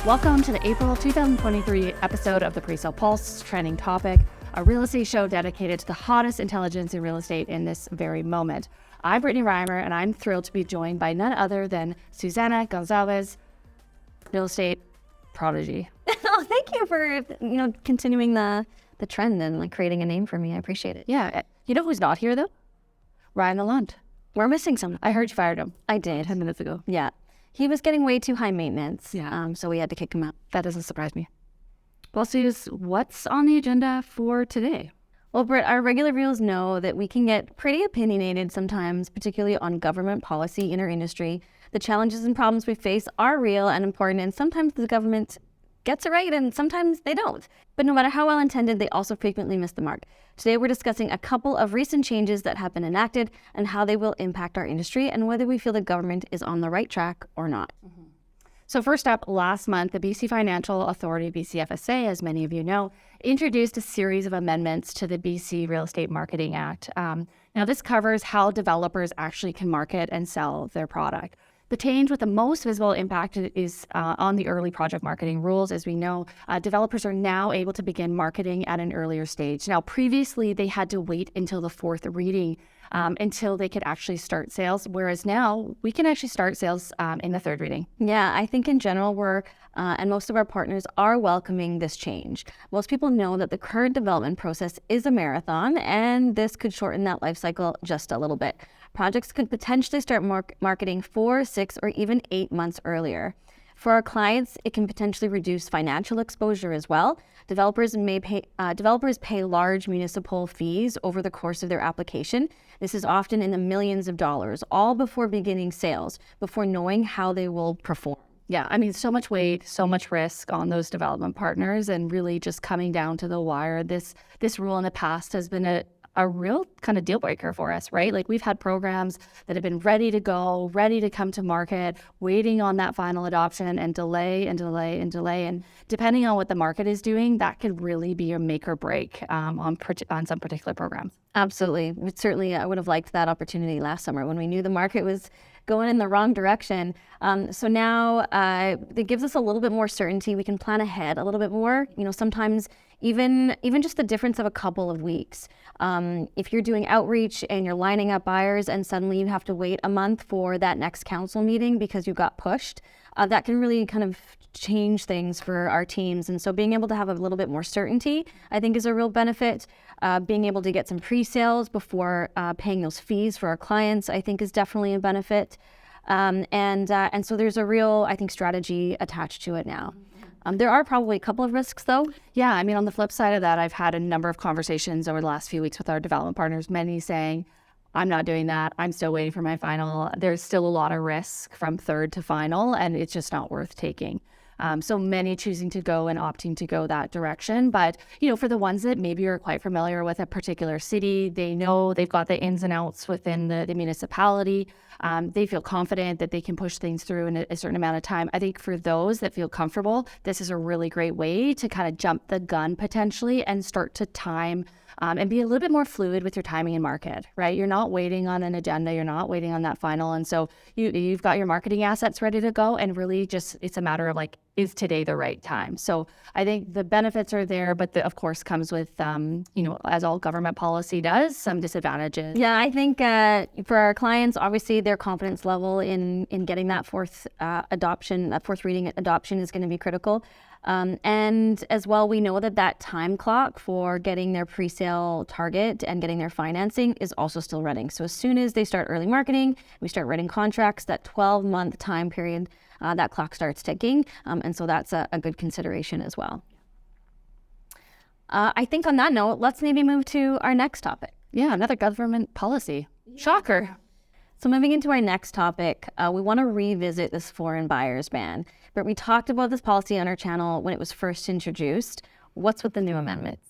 Welcome to the April 2023 episode of the Presale Pulse Trending Topic, a real estate show dedicated to the hottest intelligence in real estate in this very moment. I'm Brittany Reimer, and I'm thrilled to be joined by none other than Suzana Goncalves, real estate prodigy. Oh, thank you for continuing the trend and creating a name for me. I appreciate it. Yeah, you know who's not here though? Ryan Lalonde. We're missing someone. I heard you fired him. I did 10 minutes ago. Yeah, he was getting way too high maintenance. Yeah. So we had to kick him out. That doesn't surprise me. Well, Suze, what's on the agenda for today? Well, Britt, our regular viewers know that we can get pretty opinionated sometimes, particularly on government policy in our industry. The challenges and problems we face are real and important, and sometimes the government gets it right and sometimes they don't. But no matter how well intended, they also frequently miss the mark. Today we're discussing a couple of recent changes that have been enacted and how they will impact our industry and whether we feel the government is on the right track or not. Mm-hmm. So first up, last month, the BC Financial Authority, BCFSA, as many of you know, introduced a series of amendments to the BC Real Estate Marketing Act. Now this covers how developers actually can market and sell their product. The change with the most visible impact is on the early project marketing rules. As we know, developers are now able to begin marketing at an earlier stage. Now, previously, they had to wait until the fourth reading until they could actually start sales, whereas now we can actually start sales in the third reading. Yeah, I think in general, we're and most of our partners are welcoming this change. Most people know that the current development process is a marathon, and this could shorten that life cycle just a little bit. Projects could potentially start marketing 4, 6, or even 8 months earlier. For our clients, it can potentially reduce financial exposure as well. Developers pay large municipal fees over the course of their application. This is often in the millions of dollars, all before beginning sales, before knowing how they will perform. Yeah, I mean, so much weight, so much risk on those development partners, and really just coming down to the wire. This rule in the past has been a real kind of deal breaker for us, right? Like we've had programs that have been ready to go, ready to come to market, waiting on that final adoption and delay and delay and delay. And depending on what the market is doing, that could really be a make or break on some particular programs. Absolutely. Certainly, I would have liked that opportunity last summer when we knew the market was going in the wrong direction. So now it gives us a little bit more certainty. We can plan ahead a little bit more. Sometimes even just the difference of a couple of weeks. If you're doing outreach and you're lining up buyers and suddenly you have to wait a month for that next council meeting because you got pushed, that can really kind of change things for our teams. And so being able to have a little bit more certainty, I think, is a real benefit. Being able to get some pre-sales before paying those fees for our clients, I think, is definitely a benefit. And so there's a real, I think, strategy attached to it now. There are probably a couple of risks, though. Yeah, I mean, on the flip side of that, I've had a number of conversations over the last few weeks with our development partners, many saying, I'm not doing that. I'm still waiting for my final. There's still a lot of risk from third to final, and it's just not worth taking. So many choosing to go and opting to go that direction. But, for the ones that maybe are quite familiar with a particular city, they know they've got the ins and outs within the municipality. They feel confident that they can push things through in a certain amount of time. I think for those that feel comfortable, this is a really great way to kind of jump the gun potentially and start to time and be a little bit more fluid with your timing and market, right? You're not waiting on an agenda. You're not waiting on that final. And so you've got your marketing assets ready to go, and really just it's a matter of is today the right time? So I think the benefits are there, but of course comes with, as all government policy does, some disadvantages. Yeah, I think for our clients, obviously their confidence level in getting that fourth reading adoption is going to be critical. And as well, we know that time clock for getting their pre-sale target and getting their financing is also still running. So as soon as they start early marketing, we start writing contracts, that 12-month time period, that clock starts ticking. And so that's a good consideration as well. I think on that note, let's maybe move to our next topic. Yeah, another government policy. Shocker. So moving into our next topic, we want to revisit this foreign buyers ban. But we talked about this policy on our channel when it was first introduced. What's with the new amendments?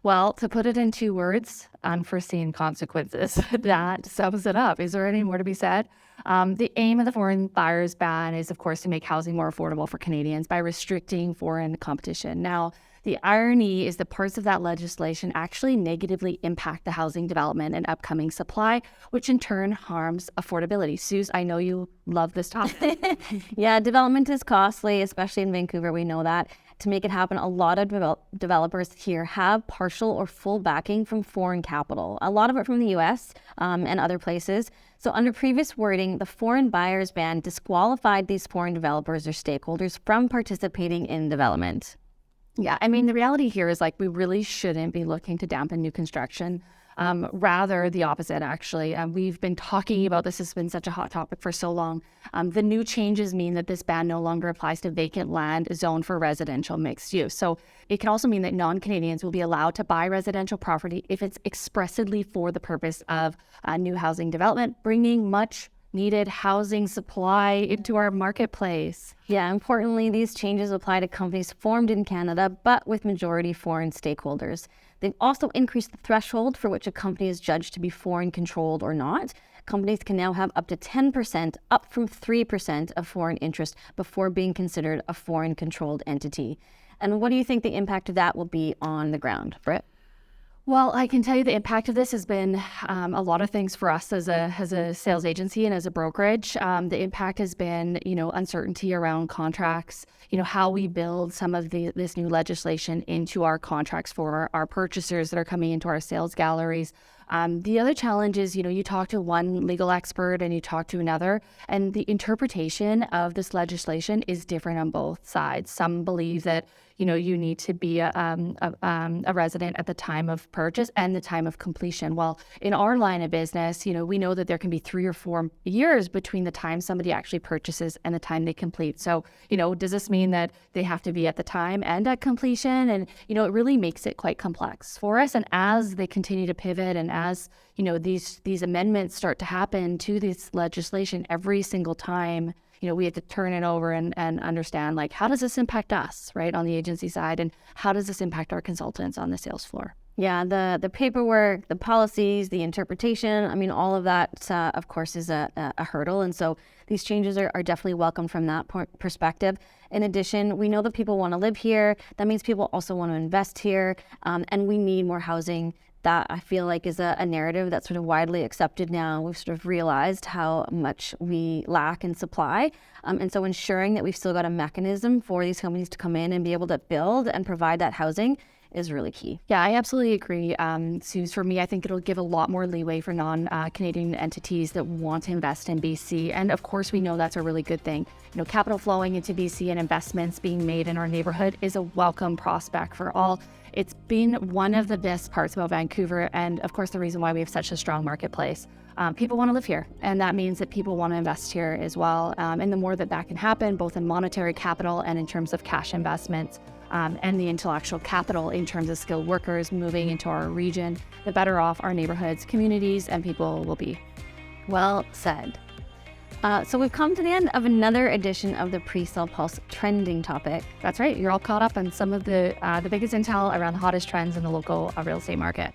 Well, to put it in 2 words, unforeseen consequences. That sums it up. Is there any more to be said? The aim of the foreign buyers ban is, of course, to make housing more affordable for Canadians by restricting foreign competition. Now, the irony is that parts of that legislation actually negatively impact the housing development and upcoming supply, which in turn harms affordability. Suze, I know you love this topic. Yeah, development is costly, especially in Vancouver. We know that. To make it happen, a lot of developers here have partial or full backing from foreign capital, a lot of it from the US and other places. So under previous wording, the foreign buyers ban disqualified these foreign developers or stakeholders from participating in development. Yeah, I mean, the reality here is like we really shouldn't be looking to dampen new construction. Rather the opposite, actually. We've been talking about this. Has been such a hot topic for so long. The new changes mean that this ban no longer applies to vacant land zoned for residential mixed use. So it can also mean that non-Canadians will be allowed to buy residential property if it's expressly for the purpose of new housing development, bringing much needed housing supply into our marketplace. Yeah, importantly, these changes apply to companies formed in Canada, but with majority foreign stakeholders. They've also increased the threshold for which a company is judged to be foreign controlled or not. Companies can now have up to 10%, up from 3% of foreign interest before being considered a foreign controlled entity. And what do you think the impact of that will be on the ground, Britt? Well, I can tell you the impact of this has been a lot of things for us as a sales agency and as a brokerage. The impact has been, uncertainty around contracts, how we build some of this new legislation into our contracts for our purchasers that are coming into our sales galleries. The other challenge is, you talk to one legal expert and you talk to another, and the interpretation of this legislation is different on both sides. Some believe that, you need to be a resident at the time of purchase and the time of completion. Well, in our line of business, we know that there can be 3 or 4 years between the time somebody actually purchases and the time they complete. So, does this mean that they have to be at the time and at completion? And, it really makes it quite complex for us. And as they continue to pivot and as, these amendments start to happen to this legislation every single time, we have to turn it over and understand, like, how does this impact us, right, on the agency side? And how does this impact our consultants on the sales floor? Yeah, the paperwork, the policies, the interpretation, all of that, of course, is a hurdle. And so these changes are definitely welcome from that perspective. In addition, we know that people want to live here. That means people also want to invest here. And we need more housing. That I feel like is a narrative that's sort of widely accepted now. We've sort of realized how much we lack in supply. And so ensuring that we've still got a mechanism for these companies to come in and be able to build and provide that housing is really key. Yeah, I absolutely agree. Suze, for me, I think it'll give a lot more leeway for non-Canadian entities that want to invest in BC. And of course, we know that's a really good thing. Capital flowing into BC and investments being made in our neighborhood is a welcome prospect for all. It's been one of the best parts about Vancouver, and of course the reason why we have such a strong marketplace. People want to live here, and that means that people want to invest here as well. And the more that can happen, both in monetary capital and in terms of cash investments, and the intellectual capital in terms of skilled workers moving into our region, the better off our neighborhoods, communities, and people will be. Well said. So we've come to the end of another edition of the Pre-Sale Pulse trending topic. That's right. You're all caught up on some of the biggest intel around the hottest trends in the local real estate market.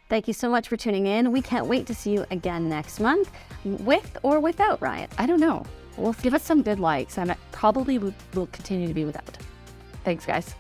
Thank you so much for tuning in. We can't wait to see you again next month, with or without Ryan. I don't know. Well, give us some good likes, and probably will continue to be without. Thanks, guys.